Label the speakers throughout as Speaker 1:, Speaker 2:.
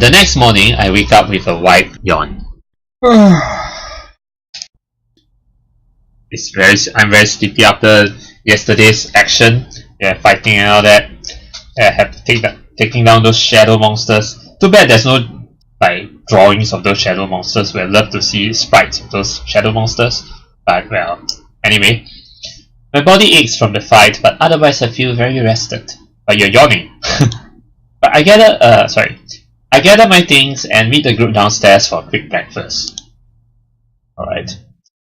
Speaker 1: The next morning, I wake up with a wide yawn. I'm very sleepy after yesterday's action. Yeah, fighting and all that. I have to taking down those shadow monsters. Too bad there's no drawings of those shadow monsters. We'd love to see sprites of those shadow monsters. But well, anyway. My body aches from the fight, but otherwise I feel very rested. But you're yawning. But I gather my things and meet the group downstairs for a quick breakfast. Alright.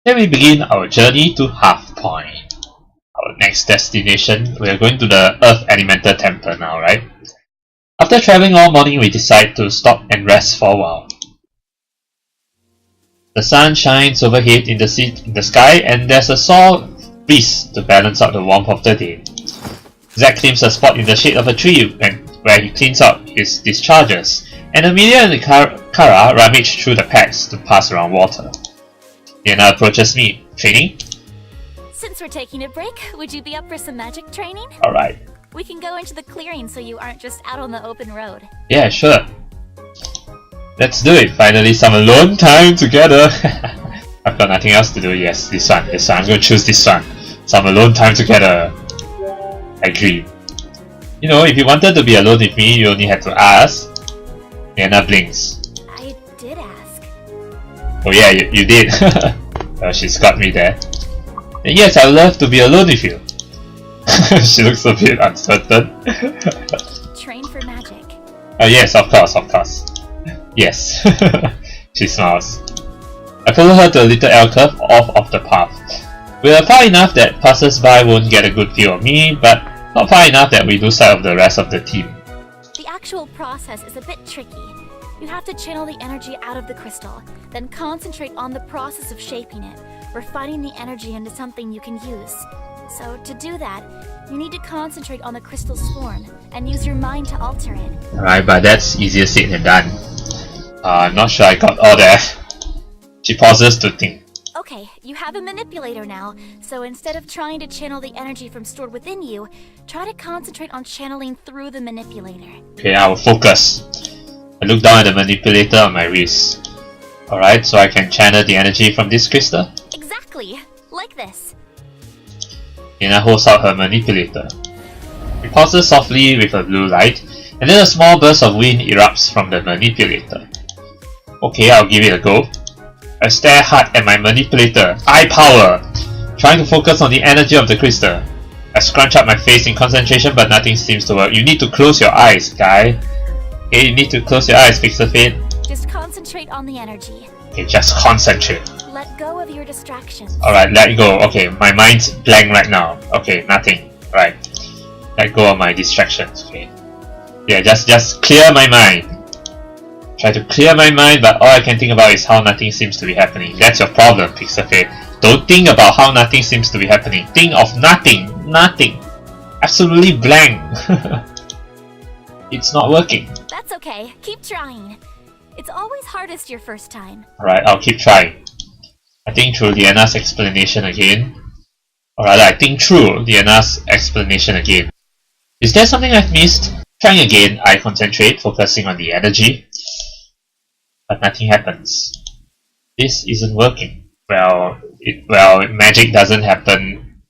Speaker 1: Then we begin our journey to Hearthpoint. Our next destination, we are going to the Earth Elemental Temple now, right? After traveling all morning, we decide to stop and rest for a while. The sun shines overhead in the sky, and there's a soft breeze to balance out the warmth of the day. Zack claims a spot in the shade of a tree where he cleans out his discharges, and Amelia and Kara rummage through the packs to pass around water. Leanna approaches me. Training?
Speaker 2: Since we're taking a break, would you be up for some magic training?
Speaker 1: Alright.
Speaker 2: We can go into the clearing so you aren't just out on the open road.
Speaker 1: Yeah, sure. Let's do it. Finally, some alone time together. I've got nothing else to do. Yes, this one. I'm going to choose this one. Some alone time together. I agree. You know, if you wanted to be alone with me, you only had to ask. Leanna blinks.
Speaker 2: I did ask.
Speaker 1: Oh yeah, you did. Well, she's got me there. And yes, I would love to be alone with you. She looks a bit uncertain.
Speaker 2: Train for magic.
Speaker 1: Yes, of course. Yes. She smiles. I follow her to a little alcove off of the path. We are far enough that passers-by won't get a good view of me, but not far enough that we lose sight of the rest of the team.
Speaker 2: The actual process is a bit tricky. You have to channel the energy out of the crystal, then concentrate on the process of shaping it, refining the energy into something you can use. So to do that, you need to concentrate on the crystal's form, and use your mind to alter it.
Speaker 1: Alright, but that's easier said than done. I'm not sure I got all that. She pauses to think.
Speaker 2: Okay, you have a manipulator now, so instead of trying to channel the energy from stored within you, try to concentrate on channeling through the manipulator. Okay, I will focus. I look down at the manipulator on my wrist. Alright, so I can channel the energy from this crystal? Exactly, like this. Leanna holds out her manipulator. It pulses softly with a blue light, and then a small burst of wind erupts from the manipulator. Okay, I'll give it a go. I stare hard at my manipulator, eye power, trying to focus on the energy of the crystal. I scrunch up my face in concentration, but nothing seems to work. You need to close your eyes, guy. Okay, you need to close your eyes, Pixelfade. Just concentrate on the energy. Okay, just concentrate. Let go of your distractions. Alright, let go. Okay, my mind's blank right now. Okay, nothing. Right. Let go of my distractions. Okay. Yeah, just clear my mind. Try to clear my mind, but all I can think about is how nothing seems to be happening. That's your problem, Pixelfade. Don't think about how nothing seems to be happening. Think of nothing. Nothing. Absolutely blank. It's not working. That's okay. Keep trying. It's always hardest your first time. Alright, I'll keep trying. I think through Leanna's explanation again. Or rather, I think through Leanna's explanation again. Is there something I've missed? Trying again, I concentrate, focusing on the energy. But nothing happens. This isn't working. Well, magic doesn't happen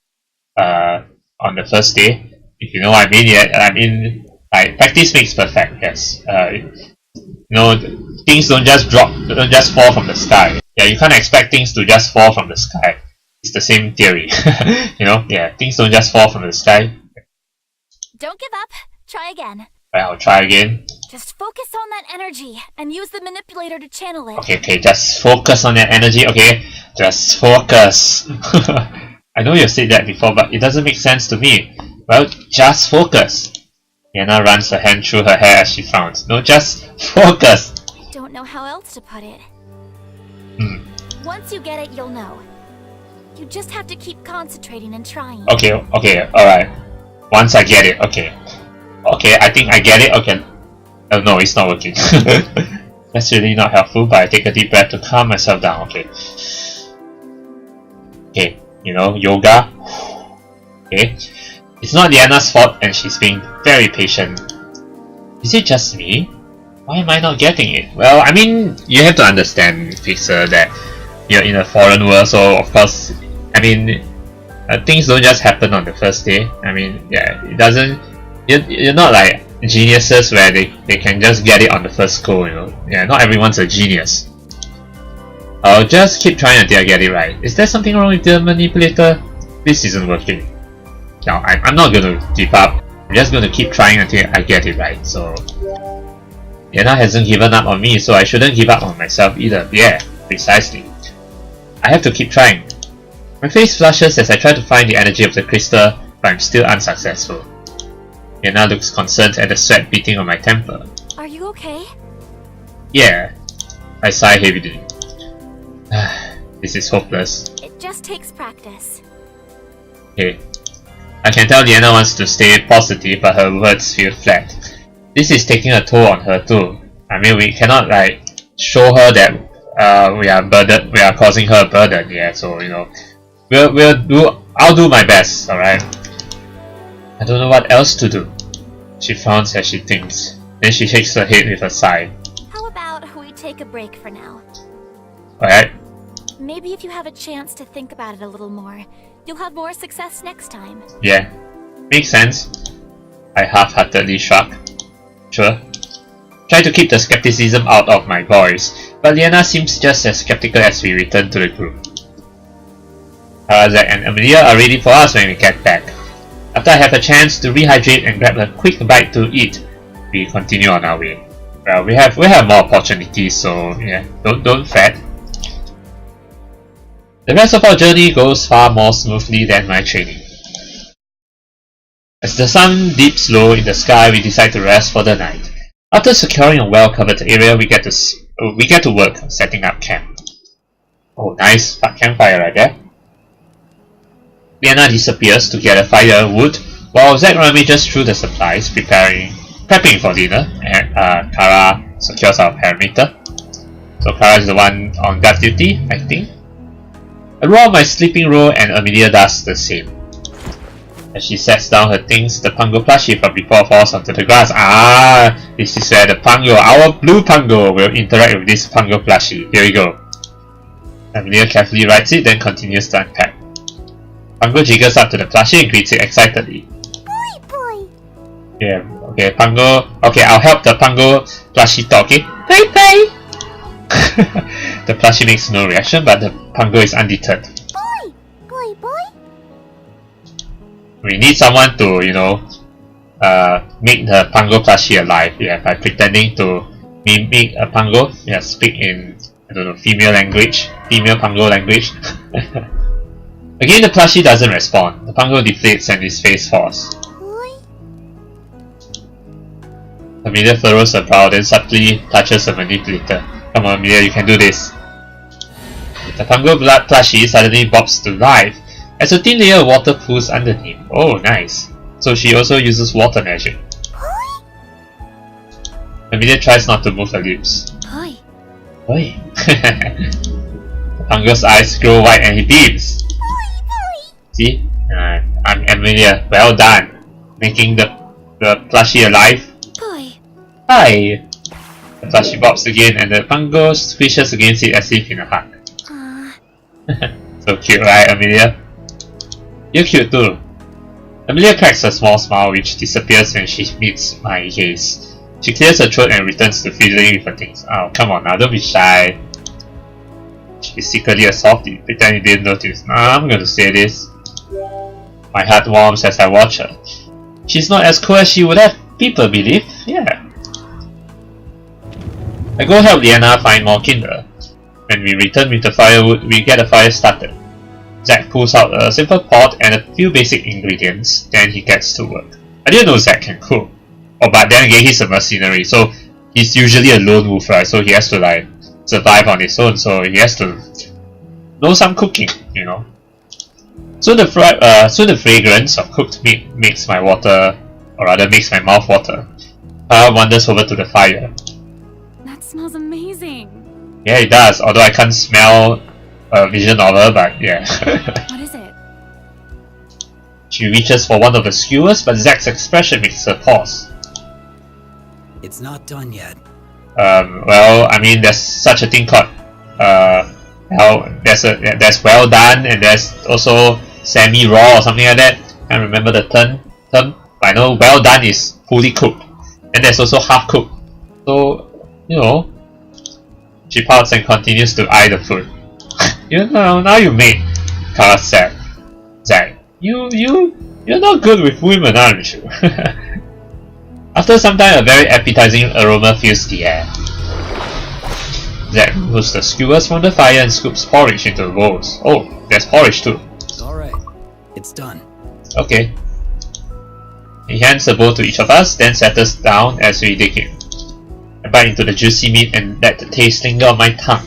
Speaker 2: on the first day. If you know what I mean, yeah, practice makes perfect, yes. You know, things don't just fall from the sky. Yeah, you can't expect things to just fall from the sky. It's the same theory. You know, yeah, things don't just fall from the sky. Don't give up. Try again. Right, I'll try again. Just focus on that energy and use the manipulator to channel it. Okay, just focus on that energy. Okay, just focus. I know you've said that before, but it doesn't make sense to me. Well, just focus. Leanna runs her hand through her hair as she frowns. No, just focus. I don't know how else to put it. Once you get it, you'll know. You just have to keep concentrating and trying. Okay, alright. Once I get it, okay. Okay, I think I get it, okay. Oh no, it's not working. That's really not helpful, but I take a deep breath to calm myself down, okay. Okay, you know, yoga. Okay. It's not Leanna's fault and she's being very patient. Is it just me?
Speaker 1: Why am I not getting it? Well, I mean, you have to understand, Fixer, that you're in a foreign world, so of course, I mean, things don't just happen on the first day. I mean, yeah, it doesn't. You're not like geniuses where they can just get it on the first go, you know. Yeah, not everyone's a genius. I'll just keep trying until I get it right. Is there something wrong with the manipulator? This isn't working. No, I'm not gonna give up. I'm just gonna keep trying until I get it right. So Leanna hasn't given up on me, so I shouldn't give up on myself either. Yeah, precisely. I have to keep trying. My face flushes as I try to find the energy of the crystal, but I'm still unsuccessful. Leanna looks concerned at the sweat beating on my temple.
Speaker 2: Are you okay?
Speaker 1: Yeah. I sigh heavily. This is hopeless.
Speaker 2: It just takes practice.
Speaker 1: Okay. I can tell Leanna wants to stay positive, but her words feel flat. This is taking a toll on her too. I mean, we cannot like show her that we are causing her a burden. Yeah, so you know, I'll do my best. All right. I don't know what else to do. She frowns as she thinks. Then she shakes her head with a sigh.
Speaker 2: How about we take a break for now?
Speaker 1: Alright.
Speaker 2: Maybe if you have a chance to think about it a little more, you'll have more success next time.
Speaker 1: Yeah. Makes sense. I half-heartedly shrug. Sure. Try to keep the skepticism out of my voice, but Leanna seems just as skeptical as we return to the group. Zack and Amelia are ready for us when we get back. After I have a chance to rehydrate and grab a quick bite to eat, we continue on our way. Well, we have more opportunities, so yeah, don't fret. The rest of our journey goes far more smoothly than my training. As the sun dips low in the sky, we decide to rest for the night. After securing a well-covered area, we get to work setting up camp. Oh, nice campfire right there. Leanna disappears to get a firewood, while Zack rummages through the supplies, prepping for dinner, and Kara secures our perimeter. So Kara is the one on guard duty, I think. I roll out my sleeping robe and Amelia does the same. As she sets down her things, the Pango plushie from before falls onto the grass. This is where the Pango, our blue Pango, will interact with this Pango plushie. Here we go. Amelia carefully writes it, then continues to unpack. Pango jiggles up to the plushie and greets it excitedly.
Speaker 2: Boy.
Speaker 1: Yeah, okay, Pango. Okay, I'll help the Pango plushie talk, okay? Bye. The plushie makes no reaction, but the Pango is undeterred.
Speaker 2: Boy.
Speaker 1: We need someone to, you know, make the Pango plushie alive, yeah, by pretending to mimic a Pango, yeah, speak in, I don't know, female Pango language. Again, the plushie doesn't respond. The Pango deflates and his face falls. Amelia furrows her brow, then subtly touches the manipulator. Come on, Amelia, you can do this. The Pango blood plushie suddenly bobs to life as a thin layer of water pools underneath. Oh, nice. So she also uses water magic. Amelia tries not to move her lips. Oi. The Pango's eyes grow wide and he beams. See? I'm Amelia. Well done. Making the plushie alive. Hi! The plushie bobs again and the Pango squishes against it as if in a hug. So cute, right, Amelia? You're cute too. Amelia cracks a small smile which disappears when she meets my gaze. She clears her throat and returns to fiddling with her things. Oh, come on now, don't be shy. She's secretly a softie. Pretend you didn't notice. Nah, I'm gonna say this. My heart warms as I watch her. She's not as cool as she would have people believe. Yeah. I go help Leanna find more kindle. When we return with the firewood, we get a fire started. Zack pulls out a simple pot and a few basic ingredients, then he gets to work. I didn't know Zack can cook. Oh, but then again, he's a mercenary, so he's usually a lone wolf, right? So he has to like survive on his own, so he has to know some cooking, you know. So the fragrance of cooked meat makes my mouth water. Kara wanders over to the fire.
Speaker 2: That smells amazing.
Speaker 1: Yeah, it does, although I can't smell a vision of her, but yeah.
Speaker 2: What is it?
Speaker 1: She reaches for one of the skewers, but Zack's expression makes her pause.
Speaker 3: It's not done yet.
Speaker 1: Well, I mean, there's such a thing called there's well done, and there's also semi raw or something like that. Can't remember the term. I know well done is fully cooked, and there's also half cooked. So you know, she pouts and continues to eye the food. You know, now you made Kara sad. Zack, you're not good with women, aren't you? After some time, a very appetizing aroma fills the air. Zack removes the skewers from the fire and scoops porridge into the bowls. Oh, there's porridge too.
Speaker 3: Alright, it's done.
Speaker 1: Okay. He hands the bowl to each of us, then settles down as we dig in. I bite into the juicy meat and let the taste linger on my tongue.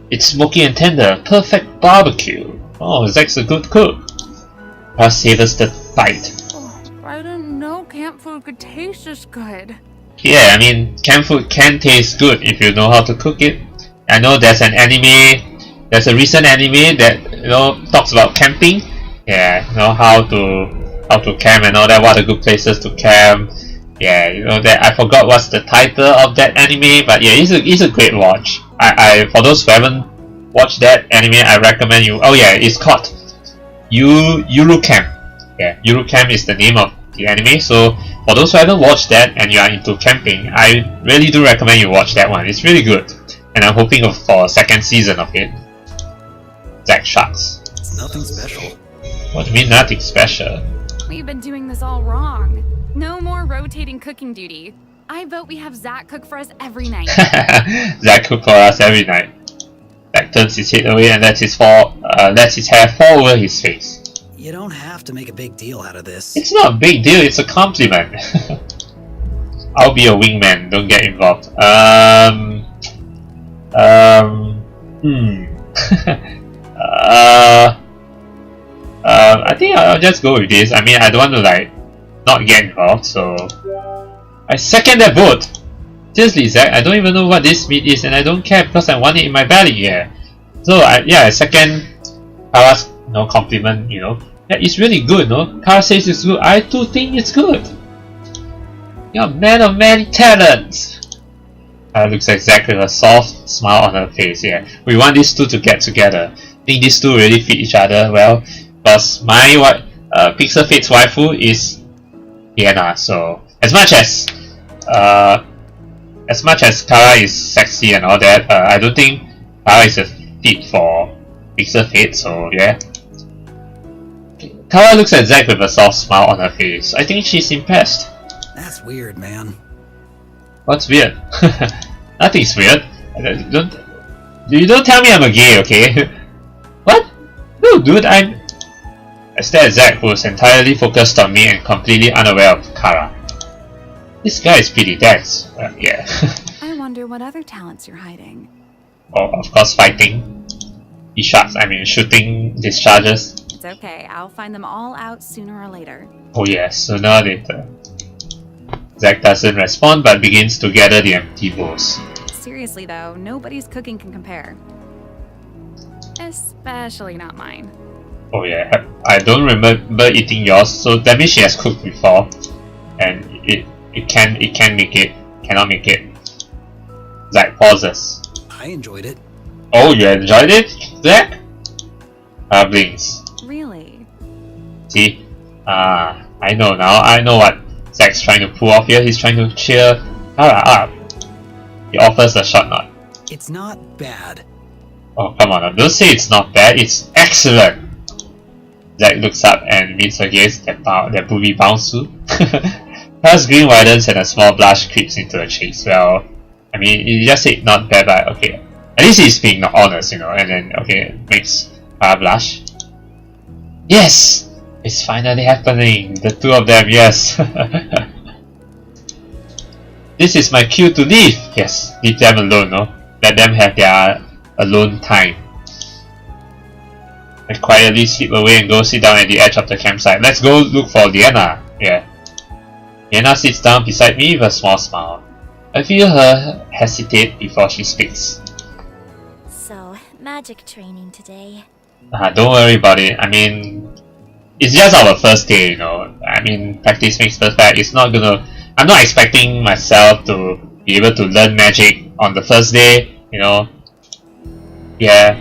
Speaker 1: It's smoky and tender, perfect barbecue. Oh, Zack's a good cook. Kara savors the bite.
Speaker 4: Oh, I didn't know camp food could taste this good.
Speaker 1: Yeah, I mean, camp food can taste good if you know how to cook it. I know there's an anime, there's a recent anime that, you know, talks about camping. Yeah, you know, how to camp and all that, what are good places to camp. Yeah, you know, that I forgot what's the title of that anime, but yeah, it's a great watch. I for those who haven't watched that anime, I recommend you. Oh yeah, it's called Eurocamp. Yeah, Eurocamp is the name of the anime. So for those who haven't watched that and you are into camping, I really do recommend you watch that one. It's really good, and I'm hoping for a second season of it. Zack shucks.
Speaker 3: It's nothing special.
Speaker 1: What do you mean nothing special?
Speaker 4: We've been doing this all wrong. No more rotating cooking duty. I vote we have Zack cook for us every night.
Speaker 1: Zack cook for us every night. Zack turns his head away and lets his hair fall over his face.
Speaker 3: You don't have to make a big deal out of this.
Speaker 1: It's not a big deal, it's a compliment. I'll be a wingman, don't get involved. I think I'll just go with this. I mean, I don't want to like not get involved, so I second that vote. Seriously, Zack, I don't even know what this meat is, and I don't care because I want it in my belly. Yeah, so I second Kara's compliment. You know, yeah, it's really good. No, Kara says it's good. I too think it's good. You're a man of many talents. Kara looks at Zack with a soft smile on her face. Yeah, we want these two to get together. I think these two really fit each other well. Because my Pixel Fate's waifu is Leanna, so as much as Kara is sexy and all that, I don't think Kara is a fit for Pixel Fate, so yeah. Kara looks at Zack with a soft smile on her face. I think she's impressed.
Speaker 3: That's weird, man.
Speaker 1: What's weird? Nothing's weird. You don't tell me I'm a gay, okay? What? No, dude, I stare at Zack, who is entirely focused on me and completely unaware of Kara. This guy is pretty dense. Yeah.
Speaker 4: I wonder what other talents you're hiding.
Speaker 1: Oh, of course, fighting. He shoots, shooting discharges.
Speaker 4: It's okay, I'll find them all out sooner or later.
Speaker 1: Oh yes, sooner or later. Zack doesn't respond but begins to gather the empty bowls.
Speaker 4: Seriously though, nobody's cooking can compare. Especially not mine.
Speaker 1: Oh yeah, I don't remember eating yours, so that means she has cooked before, and it cannot make it. Zack pauses.
Speaker 3: I enjoyed it.
Speaker 1: Oh, you enjoyed it, Zack? Blinks.
Speaker 4: Really?
Speaker 1: See, I know now. I know what Zack's trying to pull off here. He's trying to cheer Kara up. He offers a shot nod.
Speaker 3: It's not bad.
Speaker 1: Oh come on! Don't say it's not bad. It's excellent. Zack looks up and meets her gaze that booby bounce to. Kara's grin widens and a small blush creeps into her cheeks. Well, I mean, you just said not bad, but okay. At least he's being honest, you know, and then, okay, makes Kara blush. Yes! It's finally happening! The two of them, yes! This is my cue to leave! Yes, leave them alone, no? Let them have their alone time. I quietly slip away and go sit down at the edge of the campsite. Let's go look for Leanna. Yeah. Leanna sits down beside me with a small smile. I feel her hesitate before she speaks.
Speaker 2: So, magic training today.
Speaker 1: Don't worry about it. I mean, it's just our first day, you know. I mean, practice makes perfect. I'm not expecting myself to be able to learn magic on the first day, you know. Yeah.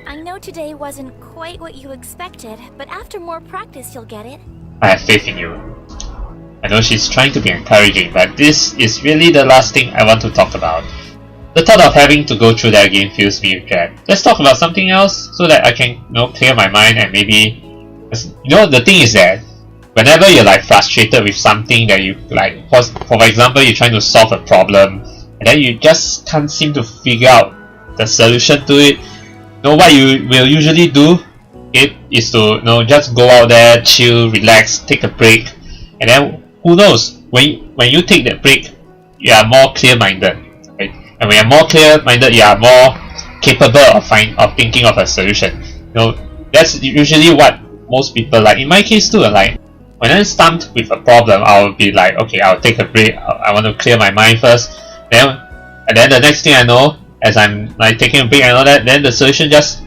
Speaker 2: I know today wasn't quite what you expected, but after more practice you'll get it.
Speaker 1: I have faith in you. I know she's trying to be encouraging, but this is really the last thing I want to talk about. The thought of having to go through that again fills me with dread. Let's talk about something else so that I can, you know, clear my mind and maybe... You know, the thing is that whenever you're like frustrated with something that you like, for example, you're trying to solve a problem and then you just can't seem to figure out the solution to it. You know what you will usually do? It is to, you know, just go out there, chill, relax, take a break, and then who knows, when you take that break, you are more clear-minded, right? And when you're more clear-minded, you are more capable of thinking of a solution. You know, that's usually what most people like. In my case too, like when I'm stumped with a problem, I'll be like, okay, I'll take a break. I want to clear my mind first. And then the next thing I know, as I'm like taking a break and all that, then the solution just,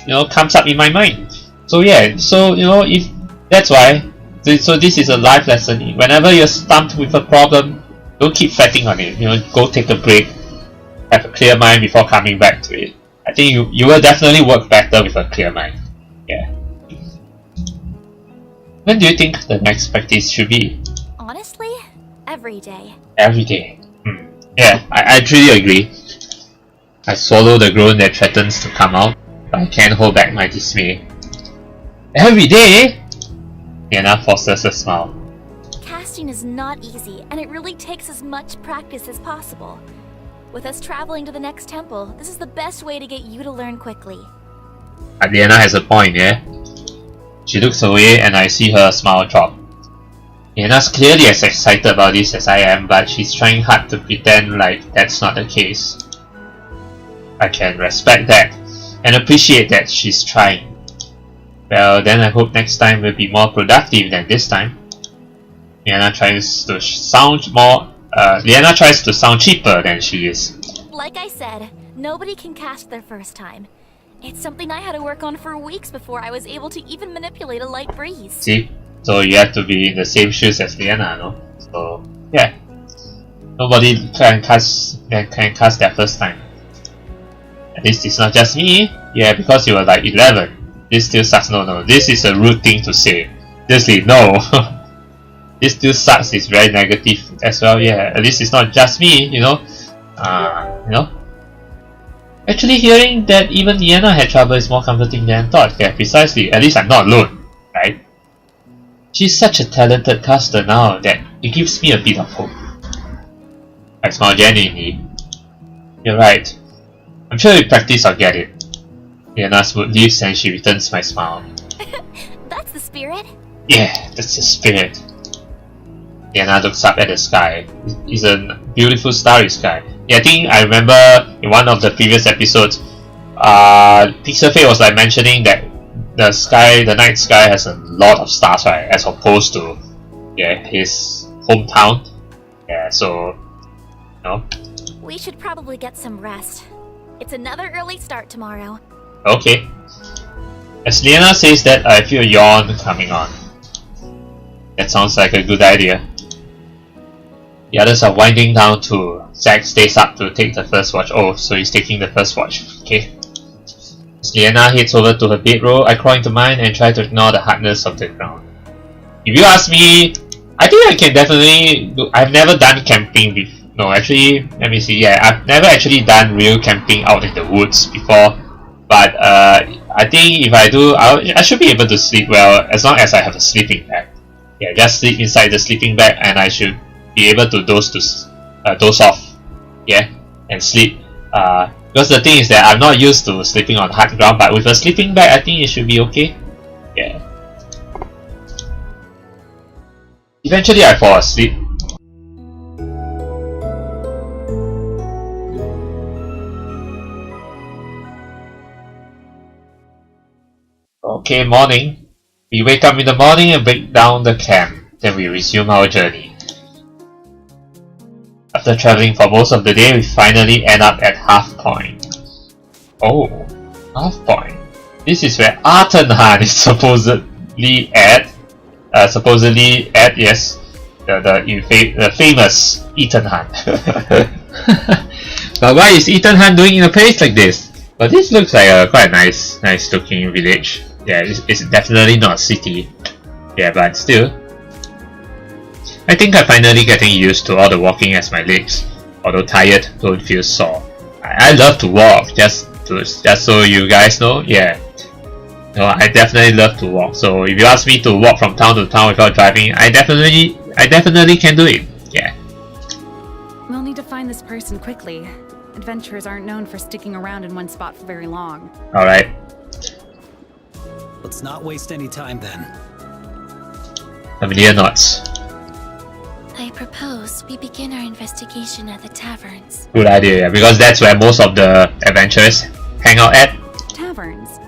Speaker 1: you know, comes up in my mind. So yeah, so you know, if that's why. So this is a life lesson. Whenever you're stumped with a problem, don't keep fighting on it. You know, go take a break, have a clear mind before coming back to it. I think you will definitely work better with a clear mind. Yeah. When do you think the next practice should be?
Speaker 2: Honestly, every day.
Speaker 1: Every day. Yeah, I truly agree. I swallow the groan that threatens to come out, but I can't hold back my dismay. Every day? Leanna forces a smile.
Speaker 2: Casting is not easy, and it really takes as much practice as possible. With us traveling to the next temple, this is the best way to get you to learn quickly.
Speaker 1: But Leanna has a point, yeah? She looks away and I see her smile drop. Leanna's clearly as excited about this as I am, but she's trying hard to pretend like that's not the case. I can respect that and appreciate that she's trying. Well, then I hope next time will be more productive than this time. Leanna tries to sound cheaper than she is.
Speaker 2: Like I said, nobody can cast their first time. It's something I had to work on for weeks before I was able to even manipulate a light breeze.
Speaker 1: See? So you have to be in the same shoes as Leanna, no? So, yeah. Nobody can cast their first time. At least it's not just me. Yeah, because you were like 11. This still sucks. No. This is a rude thing to say. Seriously, no. This still sucks. It's very negative as well. Yeah, at least it's not just me, you know. You know. Actually, hearing that even Leanna had trouble is more comforting than I thought. Yeah, precisely. At least I'm not alone, right? She's such a talented caster now that it gives me a bit of hope. I smile genuinely. You're right. I'm sure with practice I'll get it. Leanna's mood leaves and she returns my smile.
Speaker 2: That's the spirit.
Speaker 1: Yeah, that's the spirit. Leanna looks up at the sky. It's a beautiful starry sky. Yeah, I think I remember in one of the previous episodes, Pixelfate was like mentioning that the sky, the night sky, has a lot of stars, right? As opposed to his hometown. Yeah, so you know.
Speaker 2: We should probably get some rest. It's another early start tomorrow.
Speaker 1: Okay. As Leanna says that, I feel a yawn coming on. That sounds like a good idea. The others are winding down too. Zack stays up to take the first watch. Oh, so he's taking the first watch. Okay. As Leanna heads over to her bedroll, I crawl into mine and try to ignore the hardness of the ground. If you ask me, I think I can definitely do. I've never done camping before. No, actually, let me see. Yeah, I've never actually done real camping out in the woods before. But I think if I do, I should be able to sleep well as long as I have a sleeping bag. Yeah, just sleep inside the sleeping bag and I should be able to doze off. Yeah, and sleep. Because the thing is that I'm not used to sleeping on hard ground, but with a sleeping bag, I think it should be okay. Yeah. Eventually, I fall asleep. Okay, morning. We wake up in the morning and break down the camp. Then we resume our journey. After traveling for most of the day, we finally end up at Hearthpoint. Oh, Hearthpoint. This is where Artenhan is supposedly at. Yes, the famous Ethan Hunt. But why is Ethan Hunt doing in a place like this? But this looks like a quite nice looking village. Yeah, it's definitely not a city. Yeah, but still. I think I'm finally getting used to all the walking as my legs, although tired, don't feel sore. I love to walk, just so you guys know, yeah. No, I definitely love to walk. So if you ask me to walk from town to town without driving, I definitely can do it. Yeah.
Speaker 4: We'll need to find this person quickly. Adventurers aren't known for sticking around in one spot for very long.
Speaker 1: Alright.
Speaker 3: Let's not waste any time then.
Speaker 1: Familiar knots.
Speaker 2: I propose we begin our investigation at the taverns.
Speaker 1: Good idea, yeah, because that's where most of the adventurers hang out at.
Speaker 4: Taverns?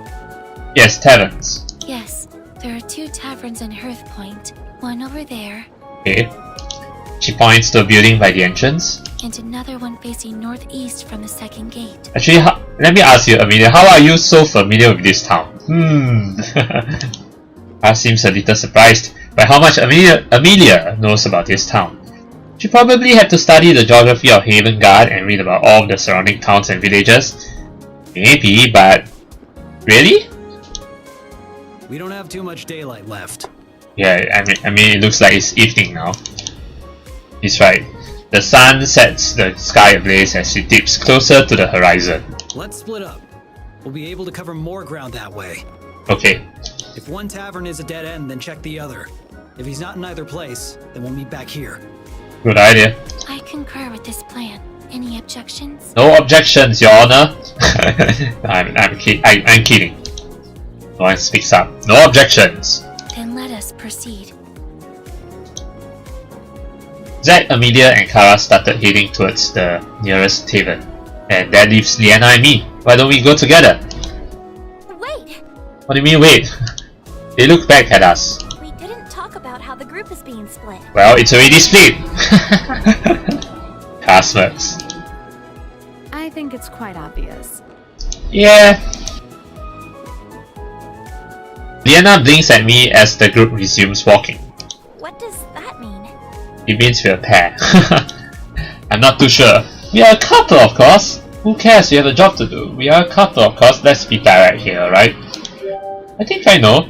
Speaker 1: Yes, taverns.
Speaker 2: Yes, there are 2 taverns in Hearthpoint. One over there,
Speaker 1: Okay. She points to a building by the entrance.
Speaker 2: and another one facing northeast from the second gate.
Speaker 1: Actually, let me ask you, Amelia, how are you so familiar with this town? I seems a little surprised by how much Amelia knows about this town. She probably had to study the geography of Haven Guard and read about all of the surrounding towns and villages. Maybe, but really?
Speaker 3: We don't have too much daylight left.
Speaker 1: Yeah, I mean, it looks like it's evening now. He's right. The sun sets the sky ablaze as it dips closer to the horizon.
Speaker 3: Let's split up. We'll be able to cover more ground that way.
Speaker 1: Okay.
Speaker 3: If one tavern is a dead end, then check the other. If he's not in either place, then we'll meet back here.
Speaker 1: Good idea.
Speaker 2: I concur with this plan. Any objections?
Speaker 1: No objections, Your Honor. I'm kidding. No one speaks up. No objections.
Speaker 2: Then let us proceed.
Speaker 1: Zack, Amelia, and Kara started heading towards the nearest tavern, and that leaves Leanna and me. Why don't we go together?
Speaker 2: Wait!
Speaker 1: What do you mean, wait? They look back at us.
Speaker 2: We didn't talk about how the group is being split.
Speaker 1: Well, it's already split. Kara smirks.
Speaker 4: I think it's quite obvious.
Speaker 1: Yeah. Leanna blinks at me as the group resumes walking.
Speaker 2: What does that mean?
Speaker 1: It means we're a pair. I'm not too sure. We are a couple, of course. Who cares? We have a job to do. We are a couple, of course. Let's be direct here, right? I think I know.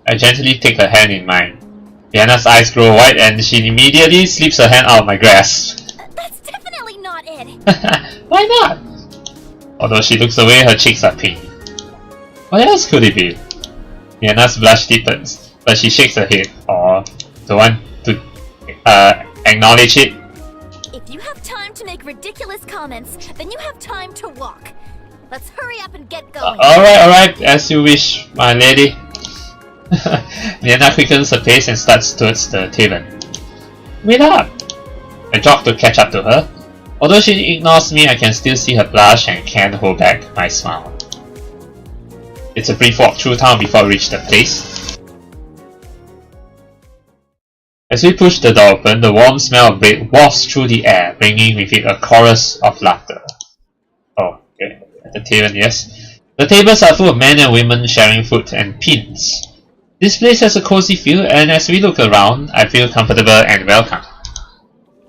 Speaker 1: I gently take her hand in mine. Leanna's eyes grow wide and she immediately slips her hand out of my grasp.
Speaker 2: That's definitely not it!
Speaker 1: Why not? Although she looks away, her cheeks are pink. What else could it be? Leanna's blush deepens, but she shakes her head, or don't want to acknowledge it.
Speaker 2: If you have time to make ridiculous comments, then you have time to walk. Let's hurry up and get going.
Speaker 1: Alright, as you wish, my lady. Leanna quickens her pace and starts towards the tavern. Wait up! I jog to catch up to her. Although she ignores me, I can still see her blush and can't hold back my smile. It's a brief walk through town before we reach the place. As we push the door open, the warm smell of bread wafts through the air, bringing with it a chorus of laughter. Oh, okay. At the tavern, yes. The tables are full of men and women sharing food and pins. This place has a cozy feel, and as we look around, I feel comfortable and welcome.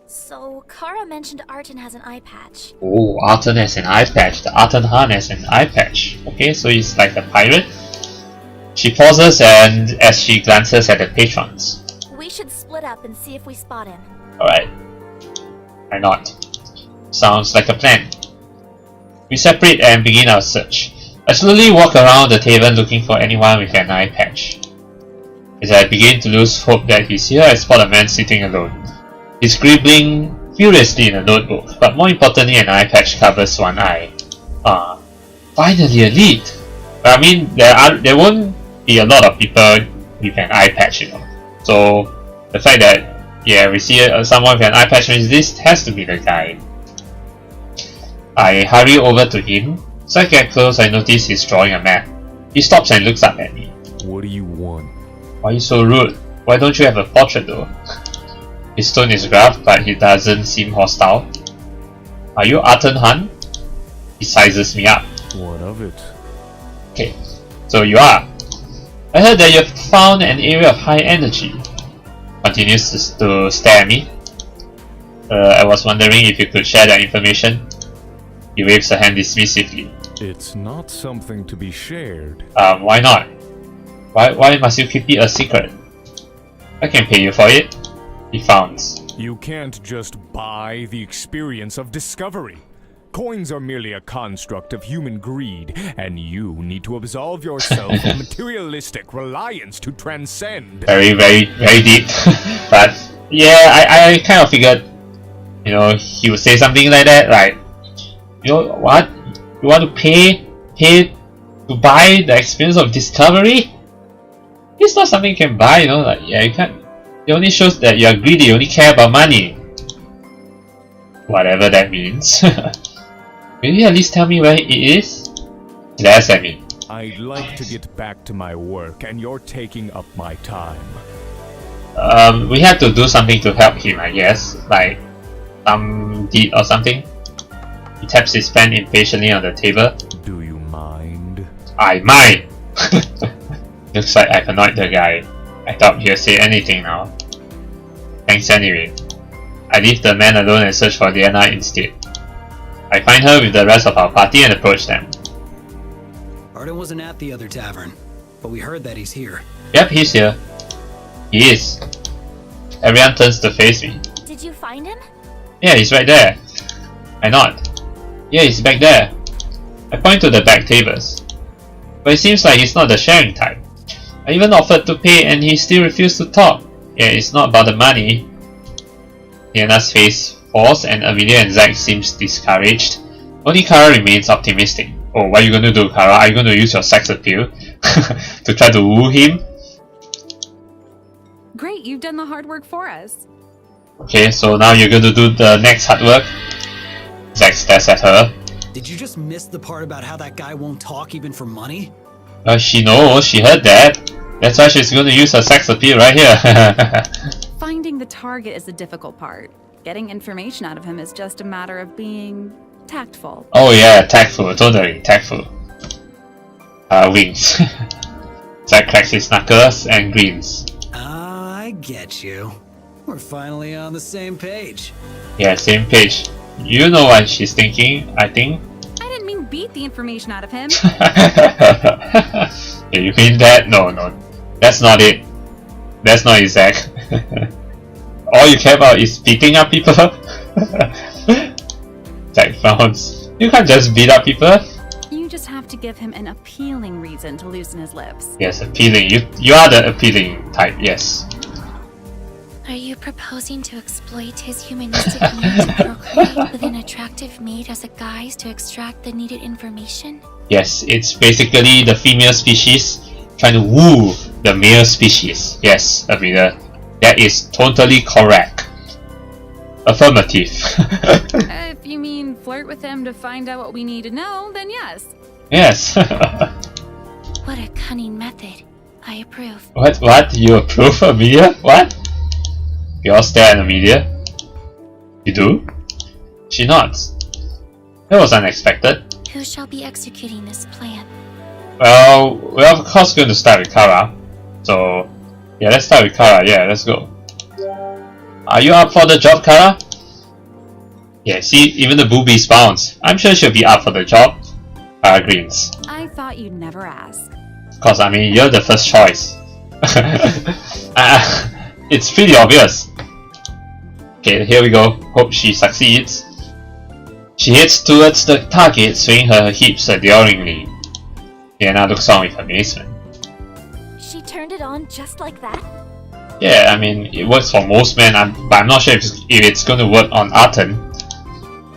Speaker 2: So, Kara mentioned Arton has an eye patch.
Speaker 1: Oh, Arton has an eye patch. The Arton Han has an eye patch. Okay, so he's like a pirate. She pauses and as she glances at the patrons.
Speaker 2: We should split up and see if we spot him.
Speaker 1: Alright. Why not? Sounds like a plan. We separate and begin our search. I slowly walk around the tavern looking for anyone with an eye patch. As I begin to lose hope that he's here, I spot a man sitting alone. He's scribbling furiously in a notebook, but more importantly an eye patch covers one eye. Finally a lead! But I mean, there won't be a lot of people with an eye patch, you know. So, the fact that, yeah, we see someone with an eye patch means this has to be the guy. I hurry over to him. As I get close, I notice he's drawing a map. He stops and looks up at me.
Speaker 5: What do you want?
Speaker 1: Why are you so rude? Why don't you have a portrait though? His tone is gruff, but he doesn't seem hostile. Are you Arton Han? He sizes me up.
Speaker 5: What of it?
Speaker 1: Okay, so you are. I heard that you've found an area of high energy. Continues to stare at me. I was wondering if you could share that information. He waves a hand dismissively.
Speaker 5: It's not something to be shared.
Speaker 1: Why not? Why must you keep it a secret? I can pay you for it. He frowns.
Speaker 5: You can't just buy the experience of discovery. Coins are merely a construct of human greed, and you need to absolve yourself of materialistic reliance to transcend.
Speaker 1: Very, very, very deep. But yeah, I kind of figured, you know, he would say something like that, like, you know what? You want to pay to buy the experience of discovery? It's not something you can buy, you know, like, yeah, you can't. It only shows that you are greedy, you only care about money. Whatever that means. Will you at least tell me where it is? Yes, I mean.
Speaker 5: I'd like to get back to my work, and you're taking up my time.
Speaker 1: We have to do something to help him, I guess. Like, some deed or something. He taps his pen impatiently on the table.
Speaker 5: Do you mind?
Speaker 1: I mind! Looks like I've annoyed the guy. I thought he'll say anything now. Thanks anyway. I leave the man alone and search for Leanna instead. I find her with the rest of our party and approach them.
Speaker 3: Arden wasn't at the other tavern, but we heard that he's here.
Speaker 1: Yep, he's here. He is. Everyone turns to face me.
Speaker 2: Did you find him?
Speaker 1: Yeah, he's right there. I nod. Yeah, he's back there. I point to the back tables. But it seems like he's not the sharing type. I even offered to pay and he still refused to talk. Yeah, it's not about the money. Leanna's face falls and Amelia and Zack seems discouraged. Only Kara remains optimistic. Oh, what are you gonna do, Kara? Are you gonna use your sex appeal to try to woo him?
Speaker 4: Great, you've done the hard work for us.
Speaker 1: Okay, so now you're gonna do the next hard work. Zack stares at her.
Speaker 3: Did you just miss the part about how that guy won't talk even for money?
Speaker 1: She knows, she heard that. That's why she's gonna use her sex appeal right here.
Speaker 4: Finding the target is the difficult part. Getting information out of him is just a matter of being tactful.
Speaker 1: Oh yeah, tactful, totally tactful. Winks. Zack cracks his knuckles and grins.
Speaker 3: I get you. We're finally on the same page.
Speaker 1: Yeah, same page. You know what she's thinking, I think.
Speaker 4: I didn't mean beat the information out of him.
Speaker 1: Yeah, you mean that? No. That's not it. That's not it, Zack. All you care about is beating up people? Zack frowns. You can't just beat up people.
Speaker 4: You just have to give him an appealing reason to loosen his lips.
Speaker 1: Yes, appealing. You are the appealing type, yes.
Speaker 2: Are you proposing to exploit his humanistic need to procreate with an attractive mate as a guise to extract the needed information?
Speaker 1: Yes, it's basically the female species trying to woo the male species. Yes, Amelia. That is totally correct. Affirmative.
Speaker 4: If you mean flirt with him to find out what we need to know, then yes.
Speaker 1: Yes.
Speaker 2: What a cunning method. I approve.
Speaker 1: What? You approve, Amelia? What? We all stare at Amelia. You do? She nods. That was unexpected.
Speaker 2: Who shall be executing this plan?
Speaker 1: Well, we're of course going to start with Kara. So, yeah, let's start with Kara. Yeah, let's go. Are you up for the job, Kara? Yeah, see, even the boobies bounce. I'm sure she'll be up for the job. Kara grins.
Speaker 4: I thought you'd never ask.
Speaker 1: Cause I mean, you're the first choice. It's pretty obvious. Okay, here we go. Hope she succeeds. She heads towards the target, swinging her hips adoringly. Leanna looks on with amazement.
Speaker 2: She turned it on just like that?
Speaker 1: Yeah, I mean, it works for most men, but I'm not sure if it's going to work on Arten.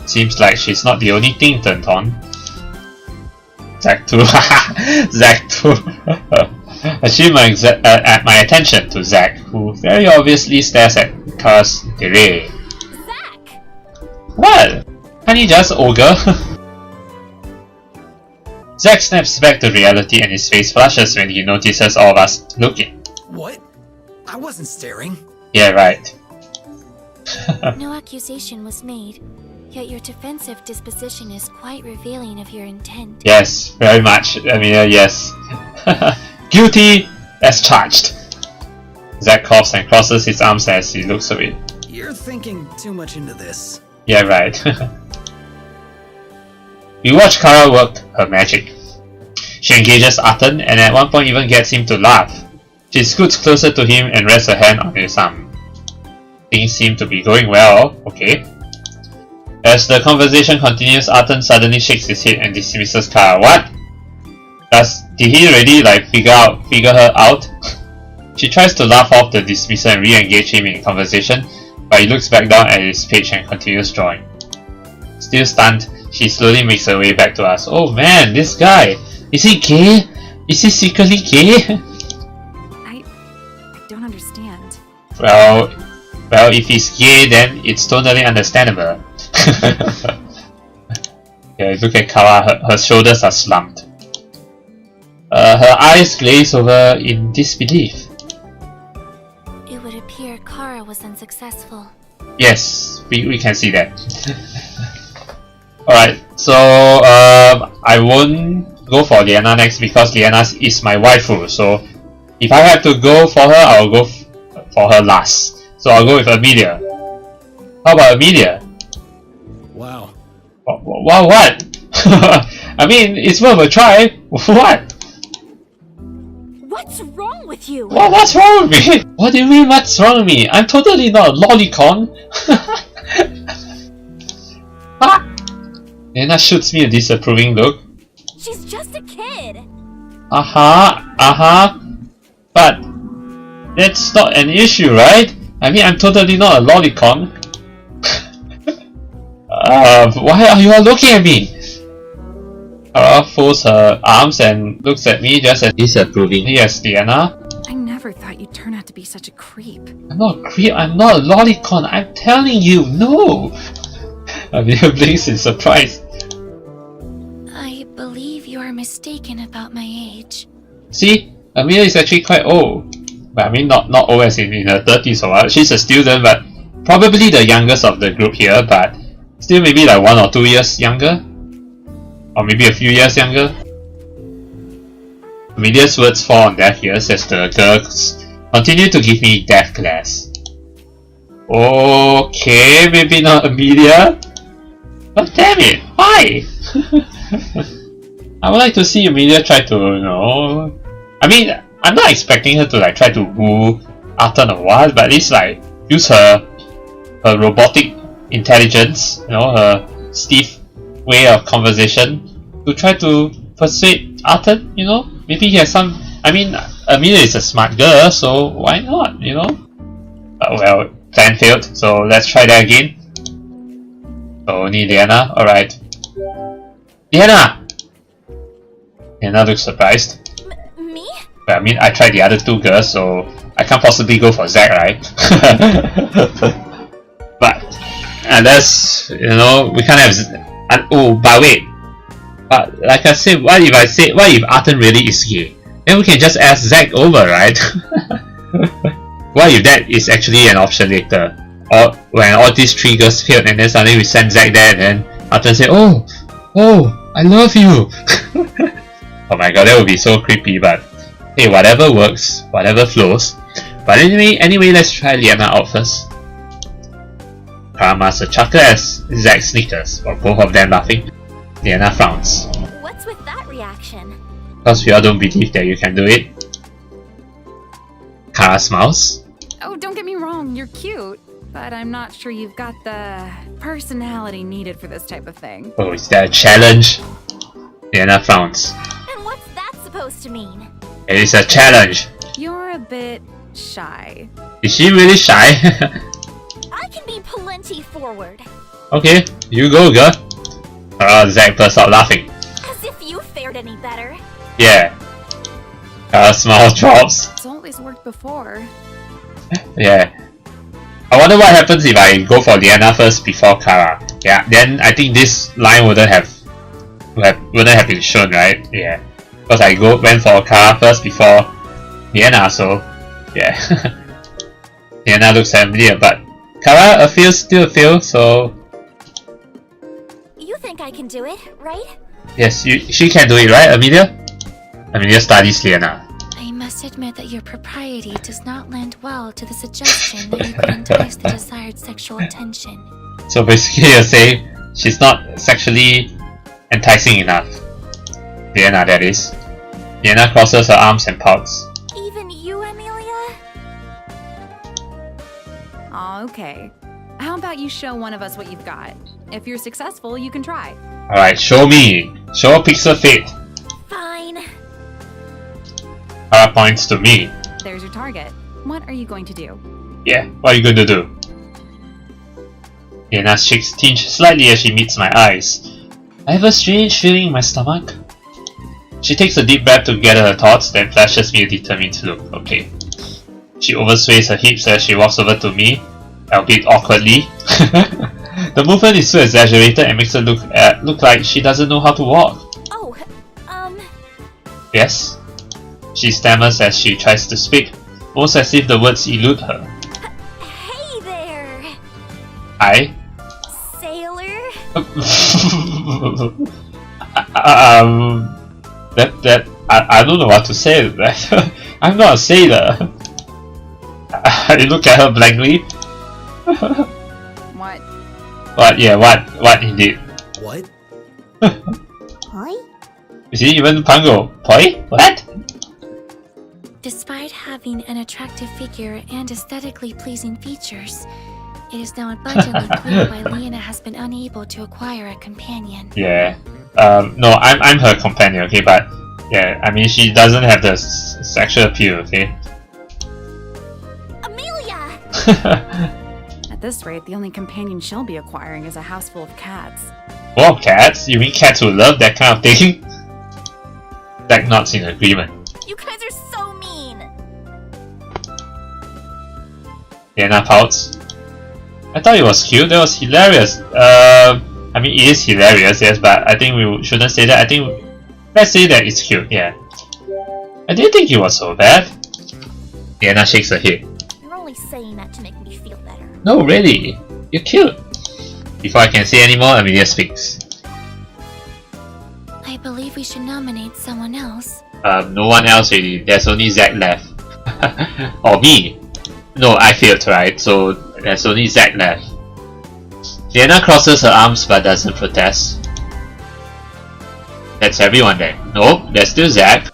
Speaker 1: Seems like she's not the only thing turned on. Zack too. Zack too. Achieve my attention to Zack, who very obviously stares at Kara's delay.
Speaker 2: Zack!
Speaker 1: What? Can't he just ogre? Zack snaps back to reality and his face flushes when he notices all of us looking.
Speaker 3: What? I wasn't staring.
Speaker 1: Yeah, right.
Speaker 2: No accusation was made, yet your defensive disposition is quite revealing of your intent.
Speaker 1: Yes, very much. I mean, yes. Guilty as charged. Zack coughs and crosses his arms as he looks away.
Speaker 3: You're thinking too much into this.
Speaker 1: Yeah, right. We watch Kara work her magic. She engages Arton and at one point even gets him to laugh. She scoots closer to him and rests her hand on his arm. Things seem to be going well, okay. As the conversation continues, Arton suddenly shakes his head and dismisses Kara. What? Did he already figure her out? She tries to laugh off the dismissal and re-engage him in conversation, but he looks back down at his page and continues drawing. Still stunned, she slowly makes her way back to us. Oh man, this guy! Is he gay? Is he secretly gay?
Speaker 4: I don't understand.
Speaker 1: Well, if he's gay, then it's totally understandable. Yeah, look at Kara, her shoulders are slumped. Her eyes glaze over in disbelief.
Speaker 2: It would appear Kara was unsuccessful.
Speaker 1: Yes, we can see that. Alright, so I won't go for Leanna next because Leanna is my waifu. So if I have to go for her, I'll go for her last. So I'll go with Amelia. How about Amelia?
Speaker 3: Wow.
Speaker 1: Wow, what? I mean, it's worth a try. What?
Speaker 2: What's wrong with you?
Speaker 1: What's wrong with me? What do you mean what's wrong with me? I'm totally not a lolicon. Ah! Leanna shoots me a disapproving look.
Speaker 2: She's just a kid.
Speaker 1: But that's not an issue, right? I mean, I'm totally not a lolicon. Why are you all looking at me? Kara folds her arms and looks at me just as disapproving. Yes, Leanna.
Speaker 4: I never thought you'd turn out to be such a creep.
Speaker 1: I'm not a creep, I'm not a lolicon, I'm telling you, no! Amelia blinks in surprise.
Speaker 2: I believe you are mistaken about my age.
Speaker 1: See, Amelia is actually quite old. But I mean, not old as in her 30s or what. She's a student, but probably the youngest of the group here, but still maybe 1 or 2 years younger. Or maybe a few years younger. Amelia's words fall on deaf ears as the girls continue to give me death glares. Okay, maybe not Amelia. But damn it, why? I would like to see Amelia try to, I mean, I'm not expecting her to try to woo Arton or what, but at least use her robotic intelligence, her stiff way of conversation to try to persuade Arton, maybe he has some. I mean, Amelia is a smart girl, so why not, well, plan failed, so let's try that again. So only Leanna, alright. Leanna! Leanna looks surprised.
Speaker 2: Me?
Speaker 1: But I mean, I tried the other 2 girls, so I can't possibly go for Zack, right? But unless, we can't have. Oh, but wait. But like I said, what if Arton really is gay? Then we can just ask Zack over, right? What if that is actually an option later? Or when all these 3 girls failed and then suddenly we send Zack there and then Arton say, oh, I love you. Oh my god, that would be so creepy, but hey, whatever works, whatever flows. But anyway, let's try Leanna out first. Kara must chuckle as Zack snickers, or both of them laughing. Leanna frowns.
Speaker 2: What's with that reaction?
Speaker 1: Because we all don't believe that you can do it. Kara smiles.
Speaker 4: Oh, don't get me wrong, you're cute. But I'm not sure you've got the personality needed for this type of thing.
Speaker 1: Oh, is that a challenge? Leanna frowns.
Speaker 2: And what's that supposed to mean?
Speaker 1: It is a challenge.
Speaker 4: You're a bit shy.
Speaker 1: Is she really shy?
Speaker 2: I can be plenty forward.
Speaker 1: Okay, you go, girl. Zack bursts out laughing.
Speaker 2: As if you fared any better.
Speaker 1: Yeah. Kara's smile drops.
Speaker 4: It's always worked before.
Speaker 1: Yeah. I wonder what happens if I go for Leanna first before Kara. Yeah, then I think this line wouldn't have been shown, right? Yeah. Because I went for Kara first before Leanna, so yeah. Leanna looks familiar, but Kara still a fail, so
Speaker 2: You think I can do it, right?
Speaker 1: yes, she can do it, right, Amelia? Amelia studies Leanna.
Speaker 2: I must must admit that your propriety does not lend well to the suggestion that you could entice the desired sexual attention.
Speaker 1: So basically you're saying she's not sexually enticing enough. Leanna, that is. Leanna crosses her arms and pouts.
Speaker 2: Even you, Amelia?
Speaker 4: Aw, okay. How about you show one of us what you've got? If you're successful, you can try.
Speaker 1: Alright, show me. Show a pixel fate.
Speaker 2: Fine.
Speaker 1: Terra points to me.
Speaker 4: There's your target. What are you going to do?
Speaker 1: Yeah, what are you going to do? Leanna's cheeks tinge slightly as she meets my eyes. I have a strange feeling in my stomach. She takes a deep breath to gather her thoughts, then flashes me a determined look. Okay. She oversways her hips as she walks over to me, albeit awkwardly. The movement is so exaggerated and makes her look like she doesn't know how to walk.
Speaker 2: Oh,
Speaker 1: Yes? She stammers as she tries to speak, almost as if the words elude her.
Speaker 2: Hey there,
Speaker 1: I?
Speaker 2: sailor?
Speaker 1: I don't know what to say to that. I'm not a sailor. I look at her blankly.
Speaker 4: What?
Speaker 1: What? Yeah, what indeed?
Speaker 3: What?
Speaker 2: Hi?
Speaker 1: Is he even Pango? Poi? What?
Speaker 2: Despite having an attractive figure and aesthetically pleasing features, it is now abundantly clear why Leanna has been unable to acquire a companion.
Speaker 1: Yeah. No, I'm her companion, okay, but yeah, I mean she doesn't have the sexual appeal, okay?
Speaker 2: Amelia!
Speaker 4: At this rate, the only companion she'll be acquiring is a house full of cats.
Speaker 1: Whoa, cats? You mean cats who love that kind of thing? Zack nods in agreement.
Speaker 2: You guys are so mean!
Speaker 1: Leanna pouts. I thought it was cute, that was hilarious. I mean it is hilarious, yes, but I think we shouldn't say that. I think let's say that it's cute, yeah. I didn't think it was so bad. Leanna shakes her head.
Speaker 2: You're only saying that to make me feel better.
Speaker 1: No, really. You're cute. Before I can say any more, Amelia speaks.
Speaker 2: I believe we should nominate someone else.
Speaker 1: No one else really. There's only Zack left. Or me. No, I failed, right? So there's only Zack left. Leanna crosses her arms but doesn't protest. That's everyone then. Nope, there's still Zack.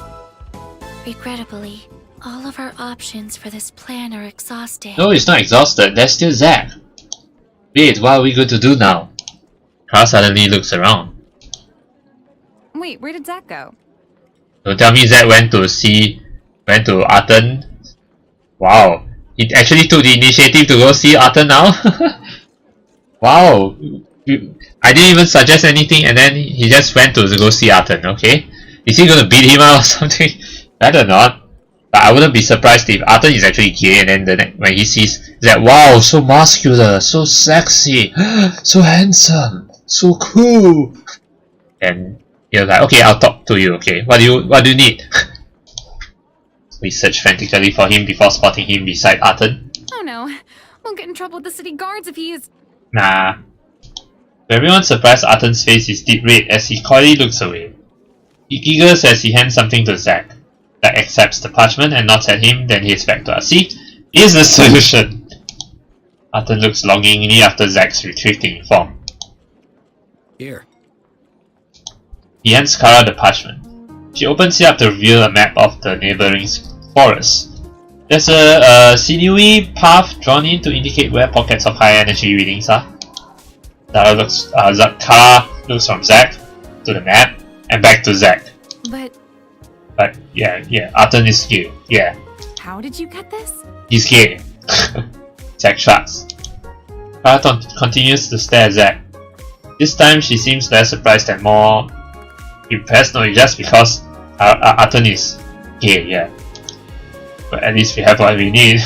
Speaker 2: Regrettably, all of our options for this plan are exhausted.
Speaker 1: No, it's not exhausted. There's still Zack. Wait, what are we going to do now? Kara suddenly looks around.
Speaker 4: Wait, where did Zack go?
Speaker 1: Don't tell me Zack went to Arton. Wow, he actually took the initiative to go see Arton now? Wow, I didn't even suggest anything and then he just went to go see Arton, okay? Is he gonna beat him out or something? Better not. But I wouldn't be surprised if Arton is actually gay and then when he sees that, wow, so muscular, so sexy, so handsome, so cool. And you're like, okay, I'll talk to you, okay? What do you need? We search frantically for him before spotting him beside Arton.
Speaker 4: Oh no, we'll get in trouble with the city guards if he is...
Speaker 1: Nah. To everyone's surprise, Arton's face is deep red as he coyly looks away. He giggles as he hands something to Zack. Zack accepts the parchment and nods at him, then heads back to us. See? Here's the solution! Arton looks longingly after Zack's retreating form.
Speaker 3: Here.
Speaker 1: He hands Kara the parchment. She opens it up to reveal a map of the neighboring forest. There's a sinewy path drawn in to indicate where pockets of high energy readings are. Kara looks from Zack to the map and back to Zack. But yeah, Arton is gay. Yeah.
Speaker 4: How did you get this?
Speaker 1: He's gay. Zack shrugs. Kara continues to stare at Zack. This time she seems less surprised and more impressed, not just because Arton is gay, yeah. But at least we have what we need.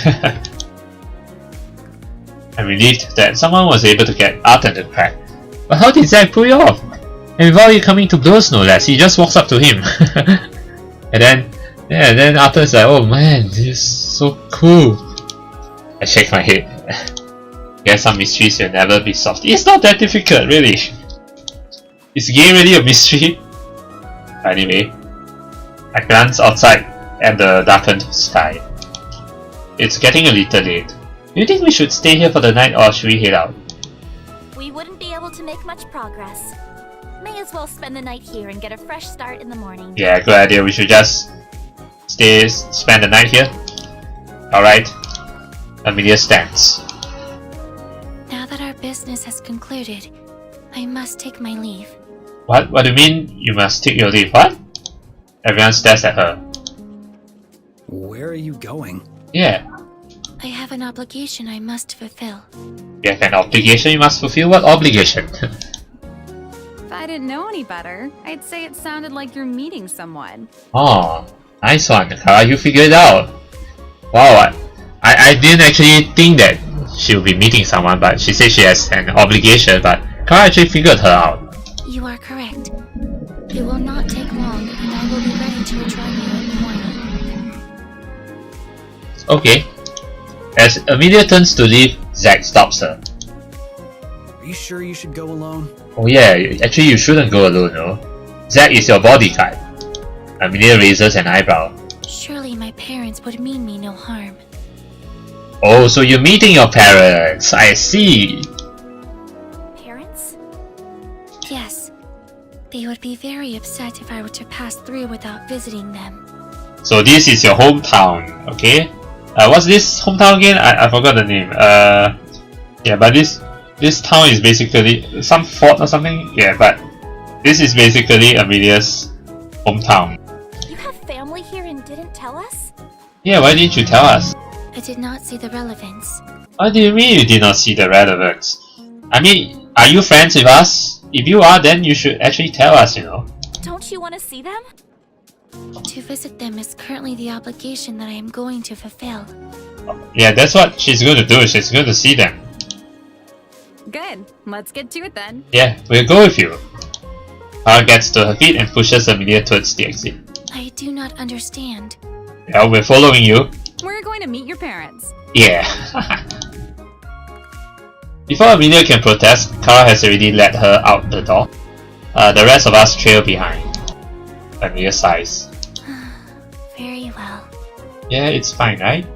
Speaker 1: I'm relieved that someone was able to get Arton to crack. But how did Zack pull it off? And without you coming to blows no less, he just walks up to him. And then Arton's like, oh man, this is so cool. I shake my head. Guess some mysteries will never be solved. It's not that difficult, really. Is gay really a mystery? Anyway, I glance outside. and the darkened sky. It's getting a little late. Do you think we should stay here for the night or should we head out?
Speaker 2: We wouldn't be able to make much progress. May as well spend the night here and get a fresh start in the morning.
Speaker 1: Yeah, good idea. We should just spend the night here. Alright. Amelia stands.
Speaker 2: Now that our business has concluded, I must take my leave.
Speaker 1: What? What do you mean you must take your leave? What? Everyone stares at her.
Speaker 3: Where are you going?
Speaker 1: Yeah.
Speaker 2: I have an obligation I must fulfill.
Speaker 1: You have an obligation you must fulfill? What obligation?
Speaker 4: If I didn't know any better, I'd say it sounded like you're meeting someone.
Speaker 1: Oh, nice one, Kara. You figured it out. Wow, I didn't actually think that she would be meeting someone, but she said she has an obligation, but Kara actually figured her out.
Speaker 2: You are correct. It will not take long, and I will be ready to rejoin you in the morning.
Speaker 1: Okay. As Amelia turns to leave, Zack stops her.
Speaker 3: Are you sure you should go alone?
Speaker 1: Oh yeah, actually you shouldn't go alone, no? Zack is your bodyguard. Amelia raises an eyebrow.
Speaker 2: Surely my parents would mean me no harm.
Speaker 1: Oh, so you're meeting your parents. I see.
Speaker 2: Parents? Yes. They would be very upset if I were to pass through without visiting them.
Speaker 1: So this is your hometown, okay? What's this hometown again? I forgot the name. Yeah, but this town is basically some fort or something. Yeah, but this is basically Amelia's hometown.
Speaker 2: You have family here and didn't tell us?
Speaker 1: Yeah, why didn't you tell us?
Speaker 2: I did not see the relevance.
Speaker 1: What do you mean you did not see the relevance? I mean, are you friends with us? If you are, then you should actually tell us, you know.
Speaker 2: Don't you want to see them? To visit them is currently the obligation that I am going to fulfill.
Speaker 1: Yeah, that's what she's going to do. She's going to see them.
Speaker 4: Good. Let's get to it then.
Speaker 1: Yeah, we'll go with you. Kara gets to her feet and pushes Amelia towards the exit.
Speaker 2: I do not understand.
Speaker 1: Yeah, we're following you.
Speaker 4: We're going to meet your parents.
Speaker 1: Yeah. Before Amelia can protest, Kara has already led her out the door. The rest of us trail behind. Amelia sighs.
Speaker 2: Very well.
Speaker 1: Yeah, it's fine, right?